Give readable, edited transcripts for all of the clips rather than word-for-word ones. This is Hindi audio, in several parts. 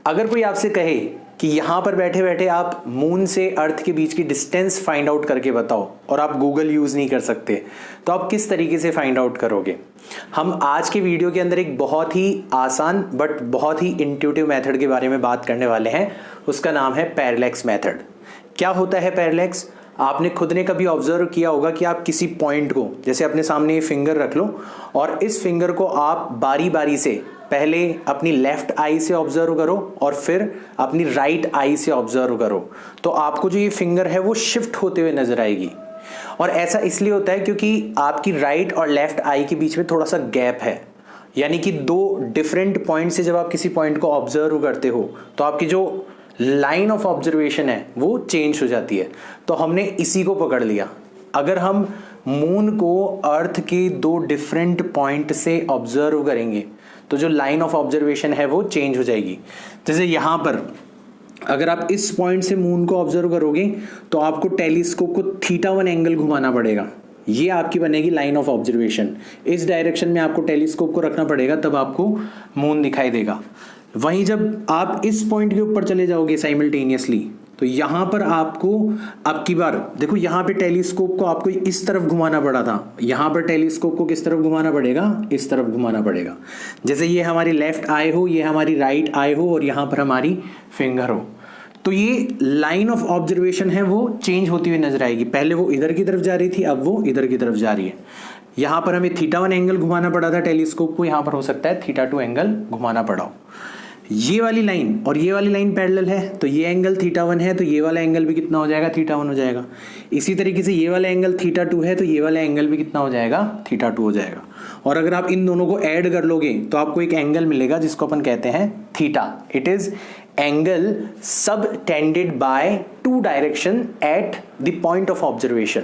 अगर कोई आपसे कहे कि यहाँ पर बैठे बैठे आप मून से अर्थ के बीच की डिस्टेंस फाइंड आउट करके बताओ और आप गूगल यूज़ नहीं कर सकते, तो आप किस तरीके से फाइंड आउट करोगे? हम आज के वीडियो के अंदर एक बहुत ही आसान बट बहुत ही इंट्यूटिव मेथड के बारे में बात करने वाले हैं। उसका नाम है पैरेलैक्स मेथड। क्या होता है पैरेलैक्स? आपने खुद ने कभी ऑब्जर्व किया होगा कि आप किसी पॉइंट को, जैसे अपने सामने ये फिंगर रख लो और इस फिंगर को आप बारी बारी से पहले अपनी लेफ्ट आई से ऑब्जर्व करो और फिर अपनी राइट आई से ऑब्जर्व करो, तो आपको जो ये फिंगर है वो शिफ्ट होते हुए नजर आएगी। और ऐसा इसलिए होता है क्योंकि आपकी राइट और लेफ्ट आई के बीच में थोड़ा सा गैप है, यानी कि दो डिफरेंट पॉइंट से जब आप किसी पॉइंट को ऑब्जर्व करते हो तो आपकी जो लाइन ऑफ ऑब्जर्वेशन है वो चेंज हो जाती है। तो हमने इसी को पकड़ लिया। अगर हम मून को अर्थ के दो डिफरेंट पॉइंट से ऑब्जर्व करेंगे तो जो लाइन ऑफ ऑब्जर्वेशन है वो चेंज हो जाएगी। जैसे यहां पर अगर आप इस पॉइंट से मून को ऑब्जर्व करोगे तो आपको टेलीस्कोप को θ1 एंगल घुमाना पड़ेगा। ये आपकी बनेगी लाइन ऑफ ऑब्जर्वेशन। इस डायरेक्शन में आपको टेलीस्कोप को रखना पड़ेगा, तब आपको मून दिखाई देगा। वहीं जब आप इस पॉइंट के ऊपर चले जाओगे साइमल्टेनियसली, तो यहां पर आपको अब की बार देखो, यहां पे टेलीस्कोप को आपको इस तरफ घुमाना पड़ा था, यहां पर टेलीस्कोप को किस तरफ घुमाना पड़ेगा? इस तरफ घुमाना पड़ेगा। जैसे ये हमारी लेफ्ट आई हो, ये हमारी राइट आई हो और यहां पर हमारी फिंगर हो, तो ये लाइन ऑफ ऑब्जर्वेशन है वो चेंज होती हुई नजर आएगी। पहले वो इधर की तरफ जा रही थी, अब वो इधर की तरफ जा रही है। यहां पर हमें θ1 एंगल घुमाना पड़ा था टेलीस्कोप को, यहां पर हो सकता है θ2 एंगल घुमाना पड़ा हो। ये वाली लाइन और ये वाली लाइन पैरेलल है, तो ये एंगल θ1 है, तो ये वाला एंगल भी कितना हो जाएगा? θ1 हो जाएगा। इसी तरीके से ये वाला एंगल θ2 है, तो ये वाला एंगल भी कितना हो जाएगा? θ2 हो जाएगा। और अगर आप इन दोनों को ऐड कर लोगे तो आपको एक एंगल मिलेगा जिसको अपन कहते हैं theta. It is angle subtended by two direction at the point of observation.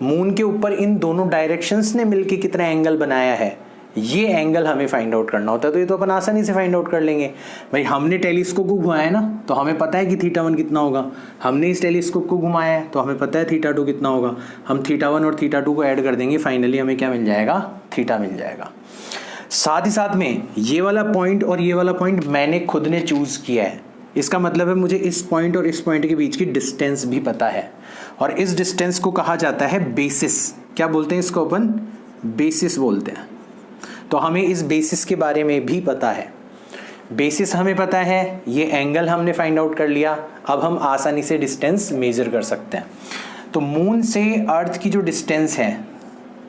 Moon के ऊपर इन दोनों डायरेक्शंस ने मिलकर कितना एंगल बनाया है, ये एंगल हमें फाइंड आउट करना होता है। तो ये तो अपन आसानी से फाइंड आउट कर लेंगे भाई। हमने टेलीस्कोप को घुमाया ना, तो हमें पता है कि θ1 कितना होगा। हमने इस टेलीस्कोप को घुमाया है तो हमें पता है θ2 कितना होगा। हम θ1 और θ2 को ऐड कर देंगे, फाइनली हमें क्या मिल जाएगा? थीटा मिल जाएगा। साथ ही साथ में ये वाला पॉइंट और ये वाला पॉइंट मैंने खुद ने चूज किया है। इसका मतलब है मुझे इस पॉइंट और इस पॉइंट के बीच की डिस्टेंस भी पता है, और इस डिस्टेंस को कहा जाता है बेसिस। क्या बोलते हैं इसको? अपन बेसिस बोलते हैं। तो हमें इस बेसिस के बारे में भी पता है। बेसिस हमें पता है, ये एंगल हमने फाइंड आउट कर लिया। अब हम आसानी से डिस्टेंस मेजर कर सकते हैं। तो मून से अर्थ की जो डिस्टेंस है,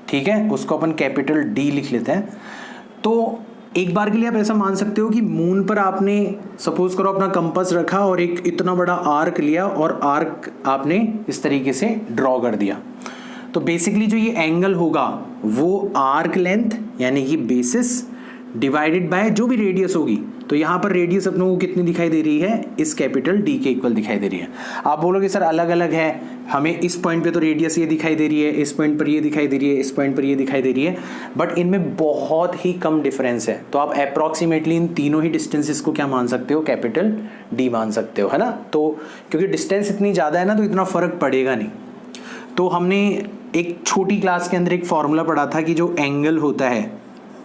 ठीक है, उसको अपन कैपिटल डी लिख लेते हैं। तो एक बार के लिए आप ऐसा मान सकते हो कि मून पर आपने सपोज करो अपना कंपास रखा और एक इतना बड़ा आर्क लिया और आर्क आपने इस तरीके से ड्रॉ कर दिया। तो बेसिकली जो ये एंगल होगा वो आर्क लेंथ यानी कि बेसिस डिवाइडेड बाय जो भी रेडियस होगी। तो यहाँ पर रेडियस अपनों को कितनी दिखाई दे रही है? इस कैपिटल डी के इक्वल दिखाई दे रही है। आप बोलोगे सर अलग अलग है, हमें इस पॉइंट पे तो रेडियस ये दिखाई दे रही है, इस पॉइंट पर ये दिखाई दे रही है, इस पॉइंट पर ये दिखाई दे रही है, बट इनमें बहुत ही कम डिफरेंस है। तो आप अप्रॉक्सीमेटली इन तीनों ही डिस्टेंसेस को क्या मान सकते हो? कैपिटल डी मान सकते हो, है ना। तो क्योंकि डिस्टेंस इतनी ज़्यादा है ना, तो इतना फर्क पड़ेगा नहीं। तो हमने एक छोटी क्लास के अंदर एक फॉर्मूला पढ़ा था कि जो एंगल होता है,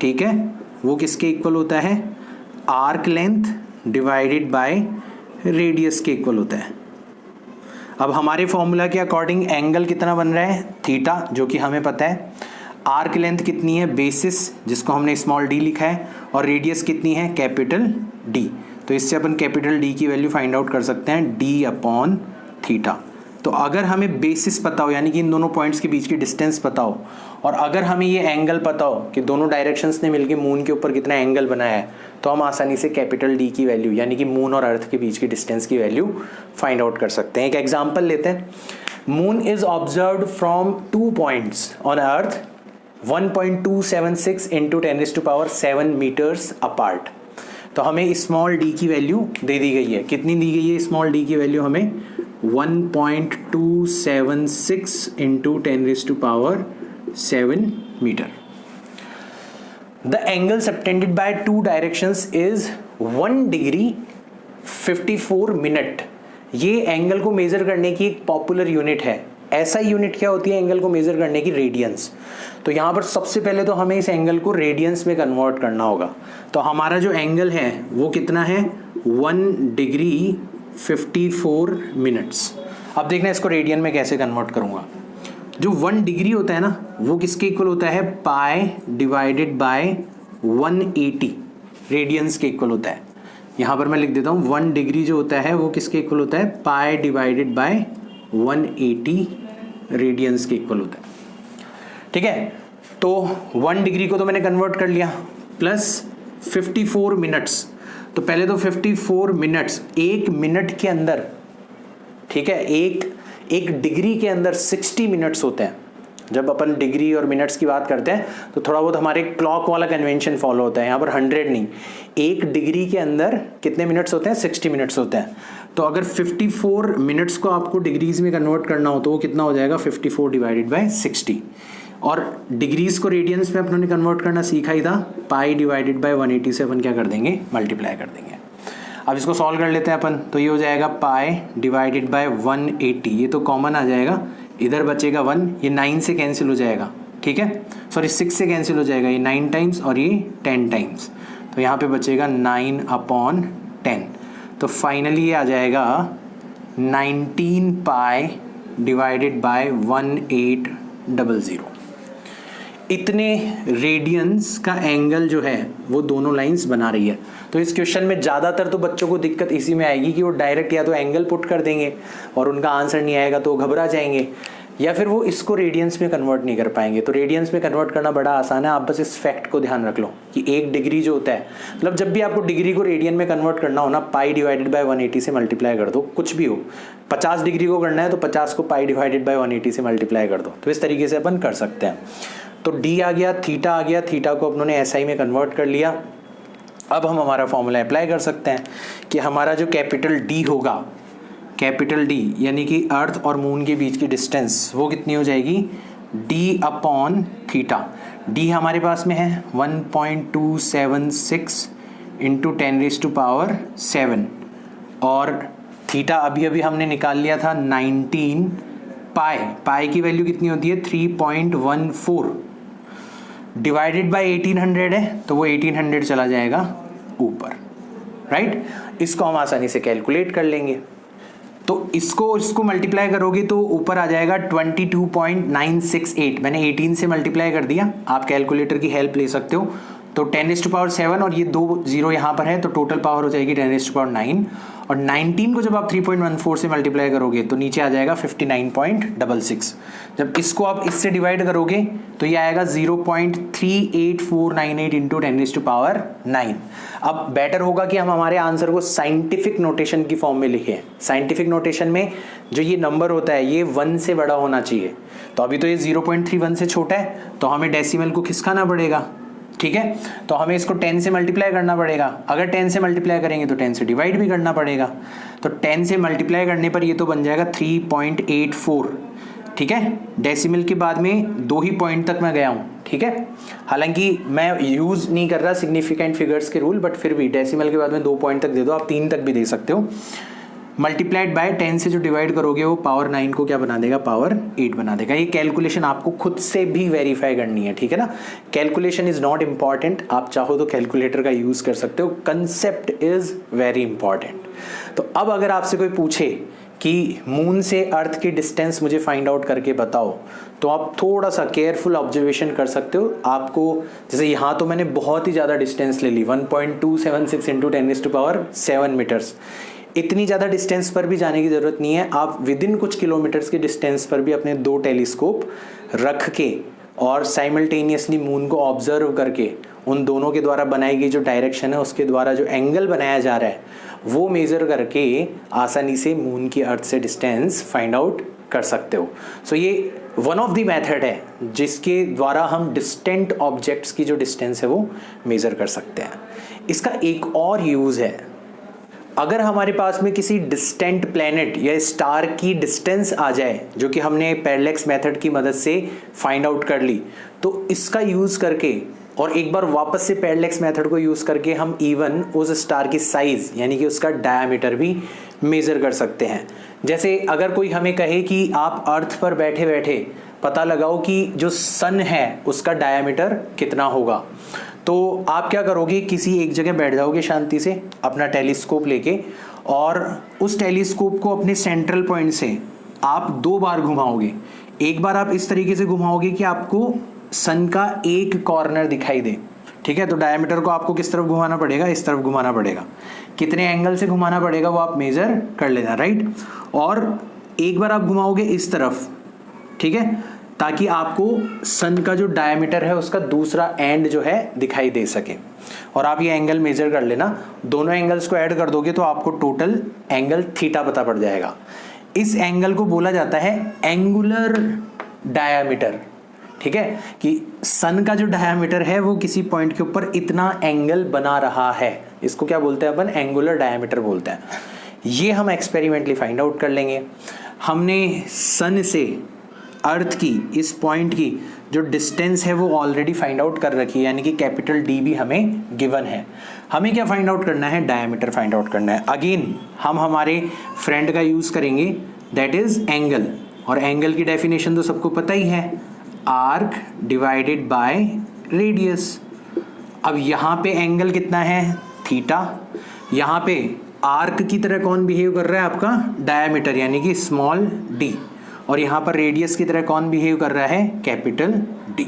ठीक है, वो किसके इक्वल होता है? Arc length divided by radius के इक्वल होता है। अब हमारे फॉर्मूला के अकॉर्डिंग एंगल कितना बन रहा है? थीटा, जो कि हमें पता है। आर्क लेंथ कितनी है? बेसिस, जिसको हमने स्मॉल डी लिखा है, और रेडियस कितनी है? Capital D. तो इससे अपन कैपिटल डी की वैल्यू फाइंड आउट कर सकते हैं, डी अपॉन थीटा। तो अगर हमें बेसिस पता हो, यानी कि इन दोनों पॉइंट्स के बीच की डिस्टेंस पता हो, और अगर हमें ये एंगल पता हो कि दोनों डायरेक्शंस ने मिलकर मून के ऊपर कितना एंगल बनाया है, तो हम आसानी से कैपिटल डी की वैल्यू यानी कि मून और अर्थ के बीच की डिस्टेंस की वैल्यू फाइंड आउट कर सकते हैं। एक एग्जांपल लेते हैं। Moon is observed from 2 points on earth 1.276 into 10⁻⁷ metres apart. तो हमें स्मॉल डी की वैल्यू दे दी गई है। कितनी दी गई है स्मॉल डी की वैल्यू? हमें 1.276 into 10⁻⁷ metre. The angle subtended by two directions is 1 degree 54 minute. ये एंगल को मेजर करने की एक पॉपुलर यूनिट है। ऐसा यूनिट क्या होती है एंगल को मेजर करने की? रेडियंस। तो यहाँ पर सबसे पहले तो हमें इस एंगल को रेडियंस में कन्वर्ट करना होगा। तो हमारा जो एंगल है वो कितना है? 1 डिग्री 54 मिनट्स। अब देखना इसको रेडियन में कैसे कन्वर्ट करूँगा। जो 1 डिग्री होता है ना, वो किसके इक्वल होता है, पाई डिवाइडेड बाय 180 रेडियंस के इक्वल होता है। यहाँ पर मैं लिख देता हूँ 1 डिग्री जो होता है वो किसके इक्वल होता है, पाई डिवाइडेड बाय 180 रेडियंस के इक्वल होता है। ठीक है, तो 1 डिग्री को तो मैंने कन्वर्ट कर लिया, प्लस 54 मिनट्स। तो पहले तो 54 मिनट्स, 1 मिनट के अंदर, ठीक है, एक डिग्री के अंदर 60 मिनट्स होते हैं। जब अपन डिग्री और मिनट्स की बात करते हैं तो थोड़ा बहुत हमारे क्लॉक वाला कन्वेंशन फॉलो होता है, यहाँ पर 100 नहीं, 1 डिग्री के अंदर कितने मिनट्स होते हैं, 60 मिनट्स होते हैं। तो अगर 54 मिनट्स को आपको डिग्रीज में कन्वर्ट करना हो तो वो कितना हो जाएगा, 54 डिवाइडेड बाय 60। और डिग्रीज को रेडियंस में अपनों ने कन्वर्ट करना सीखा ही था, पाई डिवाइडेड बाय 180 से अपन क्या कर देंगे, मल्टीप्लाई कर देंगे। अब इसको सॉल्व कर लेते हैं अपन, तो ये हो जाएगा पाई डिवाइडेड बाय 180, ये तो कॉमन आ जाएगा, इधर बचेगा 1, ये 9 से कैंसिल हो जाएगा, ठीक है, सॉरी 6 से कैंसिल हो जाएगा, ये 9 टाइम्स और ये 10 टाइम्स, तो यहाँ पे बचेगा 9/10। तो फाइनली ये आ जाएगा 19 पाई डिवाइडेड बाय 1800। इतने रेडियंस का एंगल जो है वो दोनों लाइंस बना रही है। तो इस क्वेश्चन में ज़्यादातर तो बच्चों को दिक्कत इसी में आएगी कि वो डायरेक्ट या तो एंगल पुट कर देंगे और उनका आंसर नहीं आएगा तो घबरा जाएंगे, या फिर वो इसको रेडियंस में कन्वर्ट नहीं कर पाएंगे। तो रेडियंस में कन्वर्ट करना बड़ा आसान है, आप बस इस फैक्ट को ध्यान रख लो कि 1 डिग्री जो होता है, मतलब जब भी आपको डिग्री को रेडियन में कन्वर्ट करना हो ना, पाई डिवाइडेड बाय 180 से मल्टीप्लाई कर दो, कुछ भी हो। 50 डिग्री को करना है तो 50 को पाई डिवाइडेड बाय 180 से मल्टीप्लाई कर दो। तो इस तरीके से अपन कर सकते हैं। तो डी आ गया, थीटा आ गया, थीटा को अपनों ने एसआई में कन्वर्ट कर लिया। अब हम हमारा फॉर्मूला अप्लाई कर सकते हैं कि हमारा जो कैपिटल डी होगा, कैपिटल डी यानी कि अर्थ और मून के बीच की डिस्टेंस, वो कितनी हो जाएगी, डी अपॉन थीटा। डी हमारे पास में है 1.276 इंटू 10⁻⁷, और थीटा अभी अभी हमने निकाल लिया था 19 पाई। पाई की वैल्यू कितनी होती है, 3.14 डिवाइडेड बाय 1800 है, तो वो 1800 चला जाएगा ऊपर, राइट। इसको हम आसानी से कैलकुलेट कर लेंगे। तो इसको मल्टीप्लाई करोगे तो ऊपर आ जाएगा 22.968। मैंने 18 से मल्टीप्लाई कर दिया, आप कैलकुलेटर की हेल्प ले सकते हो। तो 10⁻⁷ और ये 2 0 यहाँ पर है, तो टोटल पावर हो जाएगी 10⁻⁹। और 19 को जब आप 3.14 से मल्टीप्लाई करोगे तो नीचे आ जाएगा 59.66। जब इसको आप इससे डिवाइड करोगे तो ये आएगा 0.38498 इंटू 10⁻⁹। अब बेटर होगा कि हम हमारे आंसर को साइंटिफिक नोटेशन की फॉर्म में लिखें। साइंटिफिक नोटेशन में जो ये नंबर होता है ये 1 से बड़ा होना चाहिए। तो अभी तो ये 0.31 से छोटा है, तो हमें डेसिमल को खिसकाना पड़ेगा, ठीक है। तो हमें इसको 10 से मल्टीप्लाई करना पड़ेगा। अगर 10 से मल्टीप्लाई करेंगे तो 10 से डिवाइड भी करना पड़ेगा। तो 10 से मल्टीप्लाई करने पर ये तो बन जाएगा 3.84, ठीक है। डेसिमल के बाद में 2 ही पॉइंट तक मैं गया हूँ, ठीक है। हालांकि मैं यूज़ नहीं कर रहा सिग्निफिकेंट फिगर्स के रूल, बट फिर भी डेसिमल के बाद में 2 पॉइंट तक दे दो, आप 3 तक भी दे सकते हो। मल्टीप्लाइड बाय 10 से जो डिवाइड करोगे वो पावर 9 को क्या बना देगा, पावर 8 बना देगा। ये कैलकुलेशन आपको खुद से भी वेरीफाई करनी है, ठीक है ना। कैलकुलेशन इज नॉट इम्पॉर्टेंट, आप चाहो तो कैलकुलेटर का यूज कर सकते हो, कंसेप्ट इज वेरी इंपॉर्टेंट। तो अब अगर आपसे कोई पूछे कि मून से अर्थ की डिस्टेंस मुझे फाइंड आउट करके बताओ, तो आप थोड़ा सा केयरफुल ऑब्जर्वेशन कर सकते हो। आपको जैसे यहाँ तो मैंने बहुत ही ज़्यादा डिस्टेंस ले ली, 1.276 इंटू 10⁻⁷ मीटर्स। इतनी ज़्यादा डिस्टेंस पर भी जाने की ज़रूरत नहीं है, आप विद इन कुछ किलोमीटर्स के डिस्टेंस पर भी अपने 2 टेलीस्कोप रख के और साइमल्टेनियसली मून को ऑब्जर्व करके उन दोनों के द्वारा बनाई गई जो डायरेक्शन है उसके द्वारा जो एंगल बनाया जा रहा है वो मेज़र करके आसानी से मून की अर्थ से डिस्टेंस फाइंड आउट कर सकते हो। सो ये वन ऑफ द मेथड है जिसके द्वारा हम डिस्टेंट ऑब्जेक्ट्स की जो डिस्टेंस है वो मेज़र कर सकते हैं। इसका एक और यूज़ है, अगर हमारे पास में किसी डिस्टेंट प्लैनेट या स्टार की डिस्टेंस आ जाए जो कि हमने पैरेलैक्स मेथड की मदद से फाइंड आउट कर ली, तो इसका यूज़ करके और एक बार वापस से पैरेलैक्स मेथड को यूज़ करके हम इवन उस स्टार की साइज़ यानी कि उसका डायमीटर भी मेज़र कर सकते हैं। जैसे अगर कोई हमें कहे कि आप अर्थ पर बैठे बैठे पता लगाओ कि जो सन है उसका डायमीटर कितना होगा, तो आप क्या करोगे, किसी एक जगह बैठ जाओगे शांति से अपना टेलीस्कोप लेके, और उस टेलीस्कोप को अपने सेंट्रल पॉइंट से आप 2 बार घुमाओगे। एक बार आप इस तरीके से घुमाओगे कि आपको सन का एक कॉर्नर दिखाई दे, ठीक है। तो डायमीटर को आपको किस तरफ घुमाना पड़ेगा, इस तरफ घुमाना पड़ेगा। कितने एंगल से घुमाना पड़ेगा वो आप मेजर कर लेना, राइट। और एक बार आप घुमाओगे इस तरफ, ठीक है, ताकि आपको सन का जो डायमीटर है उसका दूसरा एंड जो है दिखाई दे सके। और आप ये एंगल मेजर कर लेना, दोनों एंगल्स को ऐड कर दोगे तो आपको टोटल एंगल थीटा पता पड़ जाएगा। इस एंगल को बोला जाता है एंगुलर डायमीटर, ठीक है, कि सन का जो डायमीटर है वो किसी पॉइंट के ऊपर इतना एंगल बना रहा है, इसको क्या बोलते हैं अपन, एंगुलर डायमीटर बोलते हैं। ये हम एक्सपेरिमेंटली फाइंड आउट कर लेंगे। हमने सन से अर्थ की इस पॉइंट की जो डिस्टेंस है वो ऑलरेडी फाइंड आउट कर रखी है, यानी कि कैपिटल डी भी हमें गिवन है। हमें क्या फाइंड आउट करना है, डायमीटर फाइंड आउट करना है। अगेन हम हमारे फ्रेंड का यूज करेंगे, दैट इज एंगल। और एंगल की डेफिनेशन तो सबको पता ही है, आर्क डिवाइडेड बाय रेडियस। अब यहाँ पे एंगल कितना है, थीटा। यहाँ पे आर्क की तरह कौन बिहेव कर रहा है, आपका डायमीटर यानी कि स्मॉल डी। और यहाँ पर रेडियस की तरह कौन बिहेव कर रहा है, कैपिटल डी,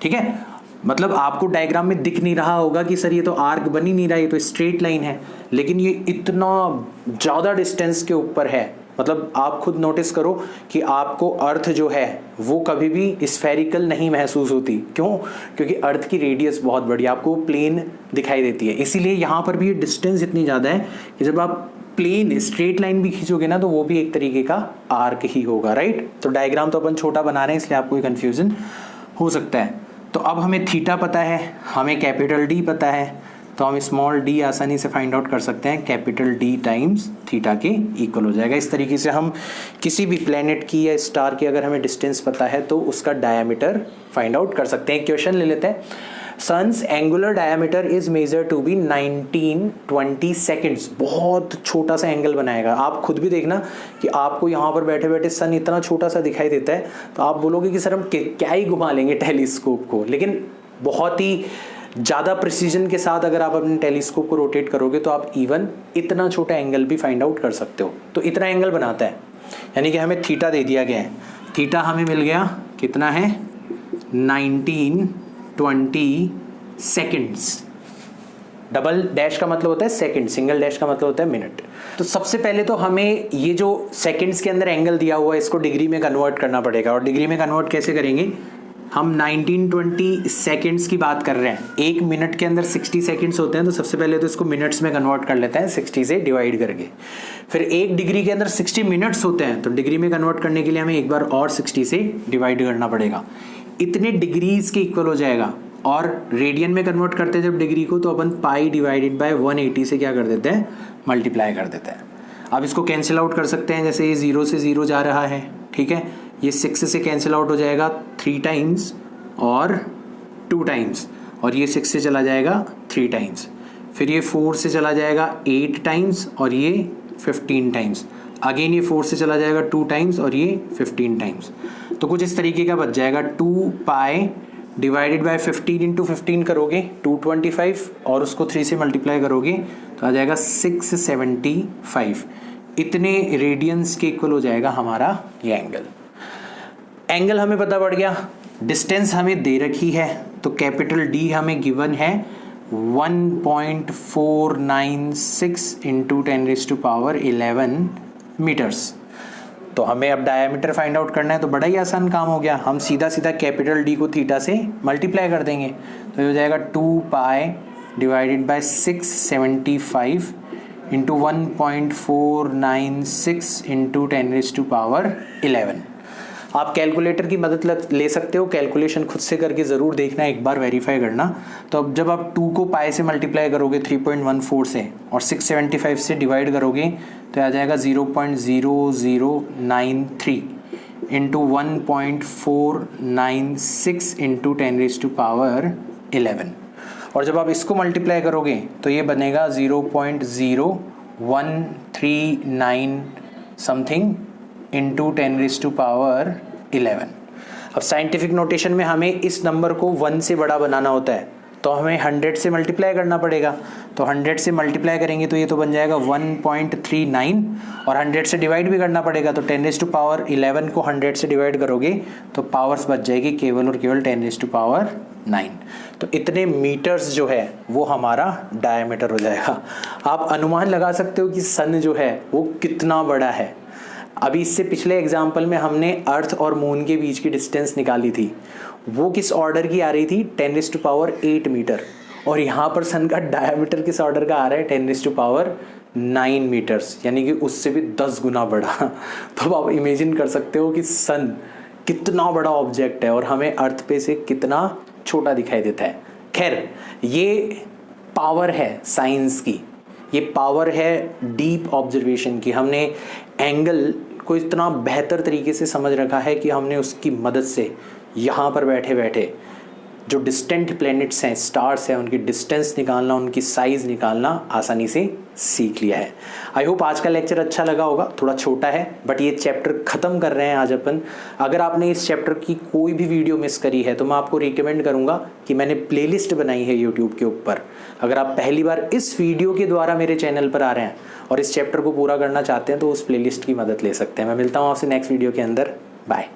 ठीक है। मतलब आपको डायग्राम में दिख नहीं रहा होगा कि सर ये तो आर्क बन ही नहीं रहा, ये तो स्ट्रेट लाइन है, लेकिन ये इतना ज़्यादा डिस्टेंस के ऊपर है। मतलब आप खुद नोटिस करो कि आपको अर्थ जो है वो कभी भी स्फेरिकल नहीं महसूस होती। क्यों? क्योंकि अर्थ की रेडियस बहुत बड़ी, आपको प्लेन दिखाई देती है। इसीलिए यहाँ पर भी ये डिस्टेंस इतनी ज़्यादा है कि जब आप प्लेन स्ट्रेट लाइन भी खींचोगे ना तो वो भी एक तरीके का आर्क ही होगा, राइट। तो डायग्राम तो अपन छोटा बना रहे हैं इसलिए आपको कंफ्यूजन हो सकता है। तो अब हमें थीटा पता है, हमें कैपिटल डी पता है, तो हम स्मॉल डी आसानी से फाइंड आउट कर सकते हैं, कैपिटल डी टाइम्स थीटा के इक्वल हो जाएगा। इस तरीके से हम किसी भी प्लेनेट की या स्टार की अगर हमें डिस्टेंस पता है तो उसका डायमीटर फाइंड आउट कर सकते हैं। क्वेश्चन ले लेते हैं, sun's angular diameter is measure to be 1920 seconds. बहुत छोटा सा एंगल बनाएगा। आप खुद भी देखना कि आपको यहाँ पर बैठे बैठे सन इतना छोटा सा दिखाई देता है तो आप बोलोगे कि सर हम क्या ही घुमा लेंगे टेलीस्कोप को, लेकिन बहुत ही ज़्यादा प्रिसीजन के साथ अगर आप अपने टेलीस्कोप को रोटेट करोगे तो आप इवन इतना छोटा एंगल भी फाइंड आउट कर सकते हो। तो इतना एंगल बनाता है, यानी कि हमें थीटा दे दिया गया है। थीटा हमें मिल गया कितना है, 1920 सेकेंड्स। डबल डैश का मतलब होता है सेकंड, सिंगल डैश का मतलब होता है मिनट। तो सबसे पहले तो हमें ये जो सेकंड्स के अंदर एंगल दिया हुआ है इसको डिग्री में कन्वर्ट करना पड़ेगा। और डिग्री में कन्वर्ट कैसे करेंगे, हम 1920 सेकेंड्स की बात कर रहे हैं। एक मिनट के अंदर 60 सेकेंड्स होते हैं, तो सबसे पहले तो इसको मिनट्स में कन्वर्ट कर लेते हैं 60 से डिवाइड करके। फिर एक डिग्री के अंदर 60 मिनट्स होते हैं, तो डिग्री में कन्वर्ट करने के लिए हमें एक बार और 60 से डिवाइड करना पड़ेगा। इतने डिग्रीज के इक्वल हो जाएगा। और रेडियन में कन्वर्ट करते हैं जब डिग्री को, तो अपन पाई डिवाइडेड बाय 180 से क्या कर देते हैं, मल्टीप्लाई कर देते हैं। अब इसको कैंसिल आउट कर सकते हैं, जैसे ये 0 से 0 जा रहा है, ठीक है। ये 6 से कैंसिल आउट हो जाएगा 3 टाइम्स और 2 टाइम्स, और ये 6 से चला जाएगा 3 टाइम्स। फिर ये 4 से चला जाएगा 8 टाइम्स और ये 15 टाइम्स। अगेन ये 4 से चला जाएगा 2 टाइम्स और ये 15 टाइम्स। तो कुछ इस तरीके का बच जाएगा। 2 पाई डिवाइडेड बाय 15 इंटू 15 करोगे 225, और उसको 3 से मल्टीप्लाई करोगे तो आ जाएगा 675। इतने रेडियंस के इक्वल हो जाएगा हमारा ये एंगल। एंगल हमें पता पड़ गया, डिस्टेंस हमें दे रखी है, तो कैपिटल डी हमें गिवन है 1.496 इंटू 10⁻11 मीटर्स। तो हमें अब डायमीटर फाइंड आउट करना है, तो बड़ा ही आसान काम हो गया। हम सीधा सीधा कैपिटल डी को थीटा से मल्टीप्लाई कर देंगे, तो ये हो जाएगा 2 पाई डिवाइडेड बाय 675 इंटू 1.496 इंटू 10⁻11। आप कैलकुलेटर की मदद ले सकते हो, कैलकुलेशन खुद से करके ज़रूर देखना, एक बार वेरीफाई करना। तो अब जब आप 2 को पाई से मल्टीप्लाई करोगे 3.14 से और 675 से डिवाइड करोगे तो आ जाएगा 0.0093 इंटू 1.496 इंटू 10⁻11। और जब आप इसको मल्टीप्लाई करोगे तो ये बनेगा 0.0139 समथिंग इंटू 10⁻11। अब साइंटिफिक नोटेशन में हमें इस नंबर को 1 से बड़ा बनाना होता है, तो हमें 100 से मल्टीप्लाई करना पड़ेगा। तो 100 से मल्टीप्लाई करेंगे तो ये तो बन जाएगा 1.39 और 100 से डिवाइड भी करना पड़ेगा। तो 10⁻11 को 100 से डिवाइड करोगे तो पावर्स बच जाएगी केवल और केवल 10⁹। तो इतने मीटर्स जो है वो हमारा डायमीटर हो जाएगा। आप अनुमान लगा सकते हो कि सन जो है वो कितना बड़ा है। अभी इससे पिछले एग्जाम्पल में हमने अर्थ और मून के बीच की डिस्टेंस निकाली थी, वो किस ऑर्डर की आ रही थी, 10⁸ मीटर। और यहाँ पर सन का डायमीटर किस ऑर्डर का आ रहा है, 10⁹ मीटर्स, यानी कि उससे भी 10 गुना बड़ा। तो आप इमेजिन कर सकते हो कि सन कितना बड़ा ऑब्जेक्ट है और हमें अर्थ पे से कितना छोटा दिखाई देता है। खैर, ये पावर है साइंस की, ये पावर है डीप ऑब्जर्वेशन की। हमने एंगल को इतना बेहतर तरीके से समझ रखा है कि हमने उसकी मदद से यहाँ पर बैठे बैठे जो डिस्टेंट प्लैनेट्स हैं, स्टार्स हैं, उनकी डिस्टेंस निकालना, उनकी साइज़ निकालना आसानी से सीख लिया है। आई होप आज का लेक्चर अच्छा लगा होगा। थोड़ा छोटा है बट ये चैप्टर ख़त्म कर रहे हैं आज अपन। अगर आपने इस चैप्टर की कोई भी वीडियो मिस करी है तो मैं आपको रिकमेंड करूँगा कि मैंने प्लेलिस्ट बनाई है यूट्यूब के ऊपर। अगर आप पहली बार इस वीडियो के द्वारा मेरे चैनल पर आ रहे हैं और इस चैप्टर को पूरा करना चाहते हैं तो उस प्लेलिस्ट की मदद ले सकते हैं। मैं मिलता हूँ आपसे नेक्स्ट वीडियो के अंदर। बाय।